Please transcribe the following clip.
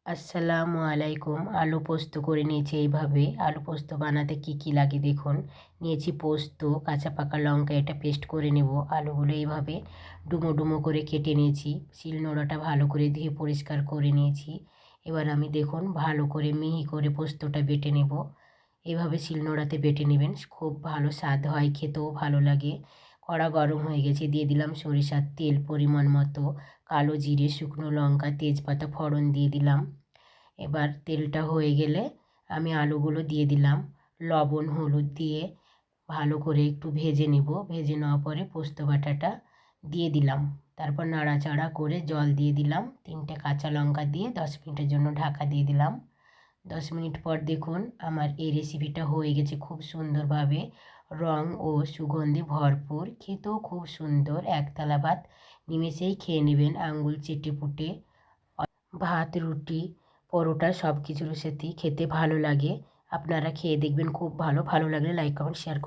আসসালামু আলাইকুম। আলু পোস্ত করে নিয়েছি এইভাবে। আলু পোস্ত বানাতে কি কি লাগে দেখুন। নিয়েছি পোস্ত, কাঁচা পাকা লঙ্কা, এটা পেস্ট করে নেব। আলুগুলো এইভাবে ডুমো ডুমো করে কেটে নিয়েছি। শিলনোড়াটা ভালো করে ধুয়ে পরিষ্কার করে নিয়েছি। এবার আমি দেখুন ভালো করে মিহি করে পোস্তটা বেটে নেব। এভাবে শিলনোড়াতে বেটে নেবেন, খুব ভালো স্বাদ হয়, খেতেও ভালো লাগে। কড়া গরম হয়ে গেছে, দিয়ে দিলাম সরিষার তেল পরিমাণ মতো, কালো জিরে, শুকনো লঙ্কা, তেজপাতা ফোড়ন দিয়ে দিলাম। এবার তেলটা হয়ে গেলে আমি আলুগুলো দিয়ে দিলাম, লবণ হলুদ দিয়ে ভালো করে একটু ভেজে নেব। ভেজে নেওয়ার পরে পোস্ত বাটাটা দিয়ে দিলাম। তারপর নাড়াচাড়া করে জল দিয়ে দিলাম, 3টে কাঁচা লঙ্কা দিয়ে 10 মিনিটের জন্য ঢাকা দিয়ে দিলাম। 10 মিনিট পর দেখুন আমার এই রেসিপিটা হয়ে গেছে খুব সুন্দরভাবে, রং ও সুগন্ধি ভরপুর, খেতেও খুব সুন্দর। একতলা ভাত নিমেষেই খেয়ে নেবেন আঙ্গুল চেটে পুটে। ভাত, রুটি, পরোটা সব কিছুর সাথেই খেতে ভালো লাগে। আপনারা খেয়ে দেখবেন, খুব ভালো। ভালো লাগলে লাইক কমেন্ট শেয়ার